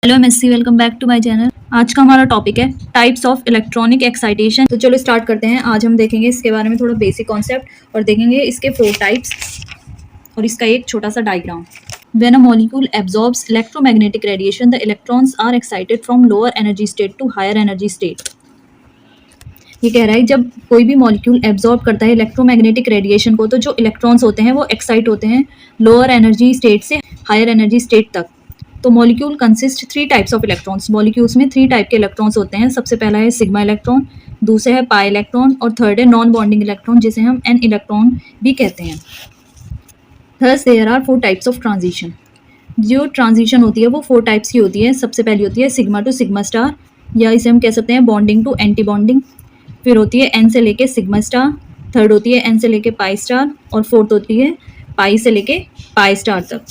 Hello MSc, welcome back to my channel. आज का हमारा टॉपिक है टाइप्स ऑफ इलेक्ट्रॉनिक एक्साइटेशन। तो चलो स्टार्ट करते हैं। आज हम देखेंगे इसके बारे में थोड़ा बेसिक कॉन्सेप्ट और देखेंगे इसके 4 टाइप्स और इसका एक छोटा सा diagram. When a molecule absorbs electromagnetic radiation, the electrons are excited from lower energy state to higher energy state. ये कह रहा है जब कोई भी मॉलिक्यूल एब्जॉर्ब करता है इलेक्ट्रोमैग्नेटिक रेडिएशन को, तो जो इलेक्ट्रॉन्स होते हैं वो एक्साइट होते हैं लोअर एनर्जी स्टेट से हायर एनर्जी स्टेट तक। तो molecule consist 3 types of electrons. Molecules में 3 टाइप के इलेक्ट्रॉन्स होते हैं। सबसे पहला है सिग्मा इलेक्ट्रॉन, दूसरा है पाई इलेक्ट्रॉन और थर्ड है नॉन बॉन्डिंग इलेक्ट्रॉन, जिसे हम एन इलेक्ट्रॉन भी कहते हैं। Thus there are 4 types of transition. जो ट्रांजिशन होती है वो 4 टाइप्स की होती है। सबसे पहली होती है सिग्मा टू सिग्मा स्टार, या इसे हम कह सकते हैं बॉन्डिंग टू एंटी बॉन्डिंग। फिर होती है एन से लेके सिग्मा स्टार, थर्ड होती है एन से लेके पाई स्टार और फोर्थ होती है पाई से लेके पाई स्टार तक।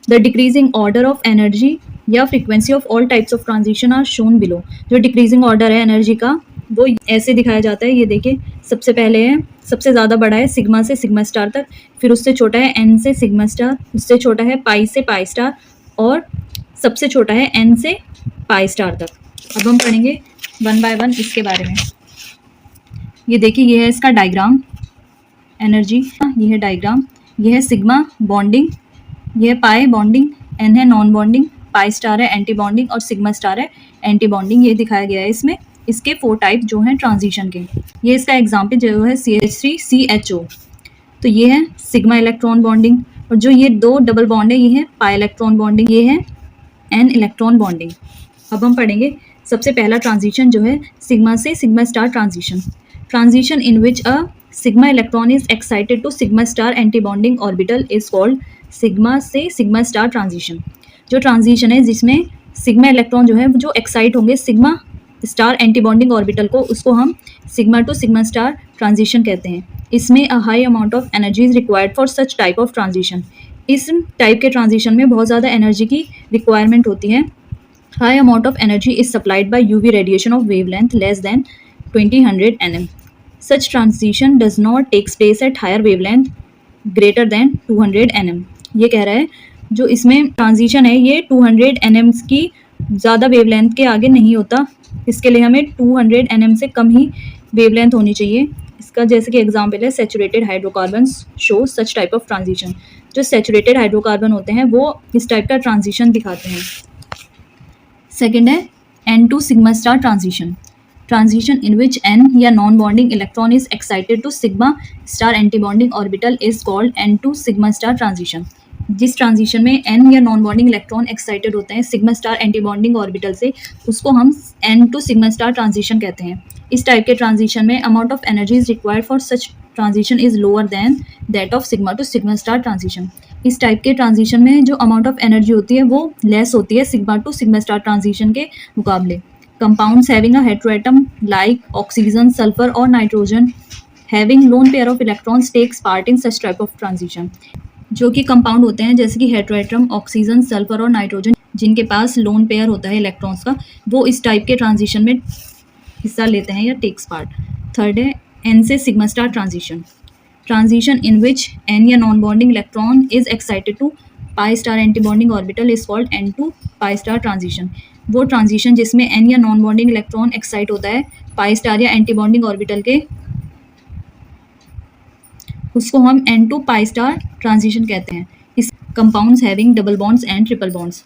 The decreasing order of energy या frequency of all types of transition are shown below. जो डिक्रीजिंग ऑर्डर है एनर्जी का वो ऐसे दिखाया जाता है। ये देखिए, सबसे पहले है, सबसे ज़्यादा बड़ा है सिग्मा से सिग्मा स्टार तक, फिर उससे छोटा है एन से सिग्मा स्टार, उससे छोटा है पाई से पाई स्टार और सबसे छोटा है एन से पाई स्टार तक। अब हम पढ़ेंगे 1 बाय 1 इसके बारे में। ये देखिए, ये है इसका डायग्राम एनर्जी, ये है डायग्राम। ये है सिग्मा बॉन्डिंग, ये है पाई बॉन्डिंग, एन है नॉन बॉन्डिंग, पाई स्टार है एंटी बॉन्डिंग और सिग्मा स्टार है एंटी बॉन्डिंग। ये दिखाया गया है इसमें। इसके 4 टाइप जो हैं ट्रांजिशन के। ये इसका एग्जाम्पल जो है CH3CHO। तो ये है सिग्मा इलेक्ट्रॉन बॉन्डिंग, और जो ये 2 डबल बॉन्ड है ये है पाई इलेक्ट्रॉन बॉन्डिंग, ये है एन इलेक्ट्रॉन बॉन्डिंग। अब हम पढ़ेंगे सबसे पहला ट्रांजिशन जो है सिग्मा से sigma star transition. Transition in which a sigma electron is excited to sigma star anti bonding orbital is called sigma से सिग्मा स्टार ट्रांजिशन। जो ट्रांजिशन है जिसमें सिग्मा इलेक्ट्रॉन जो है जो एक्साइट होंगे sigma star anti bonding orbital को, उसको हम sigma to sigma star transition कहते हैं। इसमें a high amount of energy is required for such type of transition. इस टाइप के ट्रांजिशन में बहुत ज़्यादा एनर्जी की रिक्वायरमेंट होती है। High amount of energy is supplied by UV radiation of wavelength less than 2000 nm. Such transition does not takes place at higher wavelength greater than 200 nm. ये कह रहा है जो इसमें ट्रांजिशन है ये 200 nm की ज़्यादा वेवलेंथ के आगे नहीं होता। इसके लिए हमें 200 nm से कम ही वेवलेंथ होनी चाहिए। इसका जैसे कि एग्जांपल है saturated hydrocarbons show such type of transition. जो सैचुरेटेड हाइड्रोकार्बन होते हैं वो इस टाइप का ट्रांजिशन दिखाते हैं। सेकेंड है n to sigma star transition. Transition in which n या non bonding electron is excited to sigma star anti-bonding orbital is called n to sigma star transition. जिस ट्रांजिशन में n या non bonding electron excited होते हैं sigma star anti bonding orbital से, उसको हम n to sigma star transition कहते हैं। इस टाइप के ट्रांजिशन में amount of energy is required for such transition is lower than that of sigma to sigma star transition. इस टाइप के ट्रांजिशन में जो अमाउंट ऑफ एनर्जी होती है वो लेस होती है sigma to sigma star transition के मुकाबले। Compounds having a heteroatom like oxygen, sulfur or nitrogen having lone pair of electrons takes part in such type of transition. जो कि कंपाउंड होते हैं जैसे कि हेट्रोएटम, ऑक्सीजन, सल्फर और नाइट्रोजन, जिनके पास लोन पेयर होता है इलेक्ट्रॉन्स का, वो इस टाइप के ट्रांजिशन में हिस्सा लेते हैं या टेक्स पार्ट। थर्ड है एन से sigma star transition. Transition in which N या non bonding electron is excited to pi star anti bonding orbital is called N to pi star transition. वो ट्रांजिशन जिसमें एन या non bonding electron excite होता है pi star या anti bonding orbital के, उसको हम N to pi star transition कहते हैं। इस compounds having double bonds and triple bonds,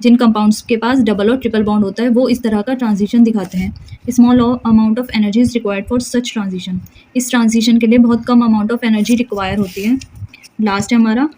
जिन कंपाउंड्स के पास डबल और ट्रिपल बॉन्ड होता है वो इस तरह का ट्रांजिशन दिखाते हैं। Small amount of energy is required for such transition. इस ट्रांजिशन के लिए बहुत कम अमाउंट ऑफ एनर्जी रिक्वायर होती है। लास्ट है हमारा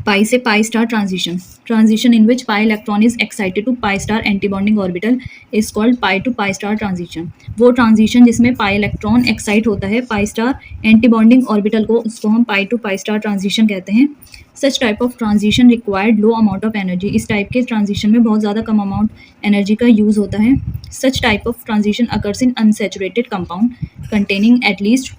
पाई से pi star transition. Transition in which pi electron is excited to pi star anti bonding orbital is called pi to pi star transition. वो ट्रांजिशन जिसमें पाई इलेक्ट्रॉन एक्साइट होता है pi star anti bonding orbital को, उसको हम पाई to pi star transition कहते हैं। सच type of transition required low amount of energy. इस टाइप के ट्रांजिशन में बहुत ज़्यादा कम अमाउंट एनर्जी का यूज़ होता है। सच type of transition occurs in unsaturated compound containing at least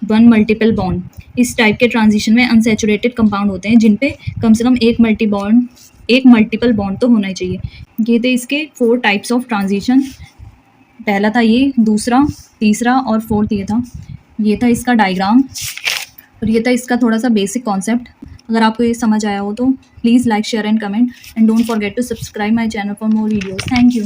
1 multiple bond. इस टाइप के ट्रांजिशन में अनसैचुरेटेड कंपाउंड होते हैं जिन पे कम से कम एक मल्टीपल बॉन्ड तो होना चाहिए। ये थे इसके 4 टाइप्स ऑफ ट्रांजिशन। पहला था ये, दूसरा, तीसरा और फोर्थ ये था। ये था इसका डायग्राम और ये था इसका थोड़ा सा बेसिक कॉन्सेप्ट। अगर आपको ये समझ आया हो तो please like share and comment and don't forget to subscribe my channel for more videos. Thank you.